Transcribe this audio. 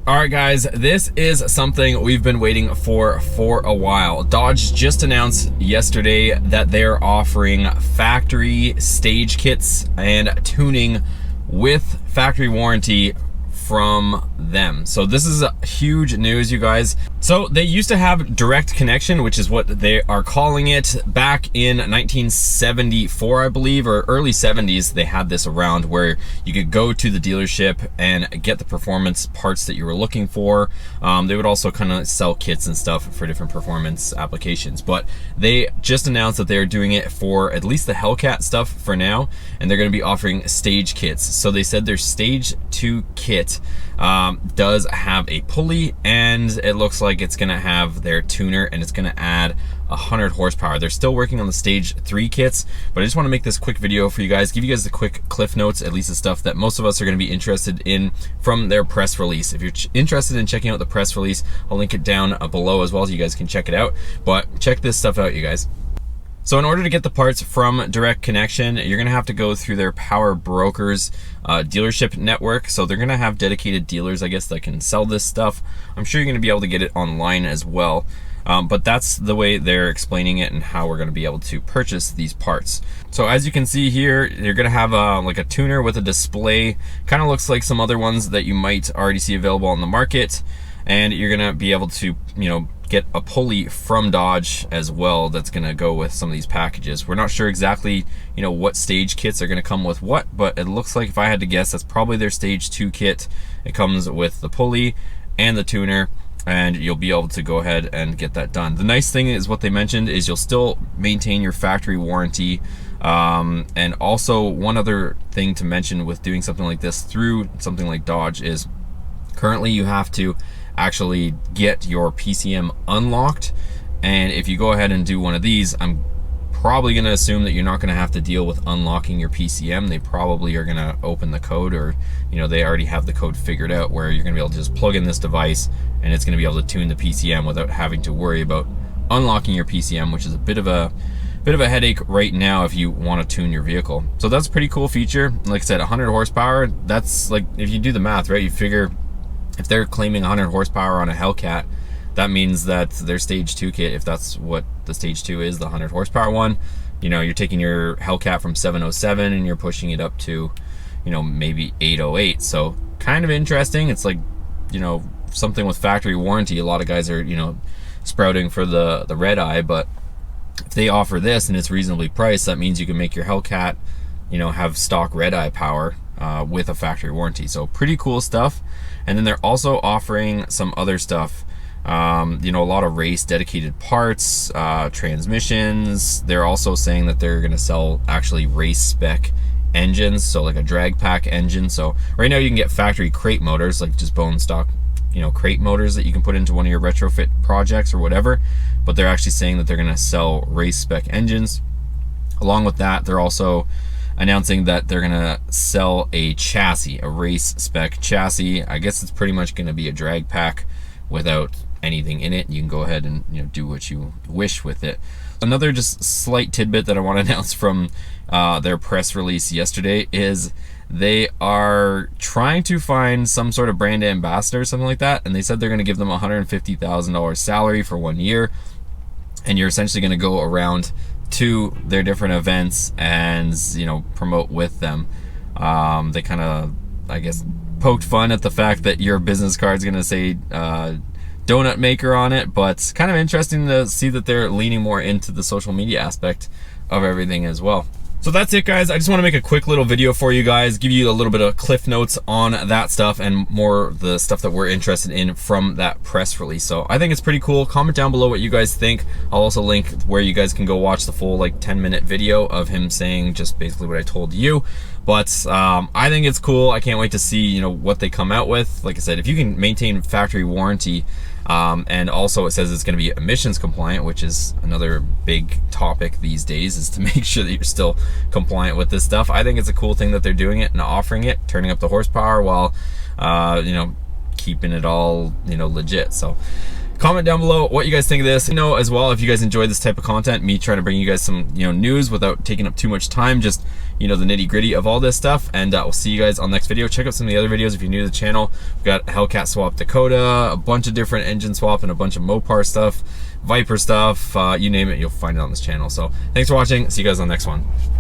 All right, guys, this is something we've been waiting for a while. Dodge just announced yesterday that they're offering factory stage kits and tuning with factory warranty from them. So this is huge news, you guys. So they used to have direct connection, which is what they are calling it. Back in 1974, I believe, or early 70s, they had this around where you could go to the dealership and get the performance parts that you were looking for. They would also kind of sell kits and stuff for different performance applications, but they just announced that they're doing it for at least the Hellcat stuff for now, and they're going to be offering stage kits. So they said their stage 2 kit does have a pulley, and it looks like it's gonna have their tuner, and it's gonna add 100 horsepower. They're still working on the stage 3 kits, but I just want to make this quick video for you guys, give you guys the quick cliff notes, at least the stuff that most of us are going to be interested in from their press release. If you're interested in checking out the press release, I'll link it down below as well so you guys can check it out. But check this stuff out, you guys. So in order to get the parts from Direct Connection, you're gonna have to go through their Power Brokers dealership network. So they're gonna have dedicated dealers, I guess, that can sell this stuff. I'm sure you're gonna be able to get it online as well. But that's the way they're explaining it and how we're gonna be able to purchase these parts. So as you can see here, you're gonna have like a tuner with a display. Kind of looks like some other ones that you might already see available on the market. And you're gonna be able to, get a pulley from Dodge as well that's gonna go with some of these packages. We're not sure exactly, what stage kits are gonna come with what, but it looks like, if I had to guess, that's probably their stage 2 kit. It comes with the pulley and the tuner, and you'll be able to go ahead and get that done. The nice thing is what they mentioned is you'll still maintain your factory warranty. And also one other thing to mention with doing something like this through something like Dodge is currently you have to actually get your PCM unlocked, and if you go ahead and do one of these, I'm probably going to assume that you're not going to have to deal with unlocking your PCM. They probably are going to open the code, or they already have the code figured out where you're going to be able to just plug in this device and it's going to be able to tune the PCM without having to worry about unlocking your PCM, which is a bit of a headache right now if you want to tune your vehicle. So that's a pretty cool feature. Like I said, 100 horsepower, that's like, if you do the math, right, you figure if they're claiming 100 horsepower on a Hellcat, that means that their stage 2 kit, if that's what the stage 2 is, the 100 horsepower one, you're taking your Hellcat from 707 and you're pushing it up to, maybe 808. So kind of interesting. It's like, something with factory warranty. A lot of guys are, sprouting for the red eye, but if they offer this and it's reasonably priced, that means you can make your Hellcat, have stock red eye power with a factory warranty. So pretty cool stuff. And then they're also offering some other stuff, a lot of race dedicated parts, transmissions. They're also saying that they're going to sell actually race spec engines, so like a drag pack engine. So right now you can get factory crate motors, like just bone stock crate motors that you can put into one of your retrofit projects or whatever, but they're actually saying that they're going to sell race spec engines. Along with that, they're also announcing that they're gonna sell a chassis, a race spec chassis. I guess it's pretty much gonna be a drag pack without anything in it. You can go ahead and do what you wish with it. Another just slight tidbit that I want to announce from their press release yesterday is they are trying to find some sort of brand ambassador or something like that, and they said they're gonna give them $150,000 salary for 1 year, and you're essentially gonna go around to their different events and promote with them. They kind of, I guess, poked fun at the fact that your business card's gonna say donut maker on it, but it's kind of interesting to see that they're leaning more into the social media aspect of everything as well. So that's it, guys. I just want to make a quick little video for you guys, give you a little bit of cliff notes on that stuff and more of the stuff that we're interested in from that press release. So I think it's pretty cool. Comment down below what you guys think. I'll also link where you guys can go watch the full 10-minute video of him saying just basically what I told you. But I think it's cool. I can't wait to see what they come out with. Like I said, if you can maintain factory warranty, and also it says it's going to be emissions compliant, which is another big topic these days, is to make sure that you're still compliant with this stuff. I think it's a cool thing that they're doing it and offering it, turning up the horsepower while keeping it all legit. So Comment down below what you guys think of this. You know, as well, if you guys enjoy this type of content, me trying to bring you guys some, you know, news without taking up too much time, just, you know, the nitty gritty of all this stuff. And we'll see you guys on the next video. Check out some of the other videos if you're new to the channel. We've got Hellcat swap Dakota, a bunch of different engine swap, and a bunch of Mopar stuff, Viper stuff, you name it, you'll find it on this channel. So thanks for watching. See you guys on the next one.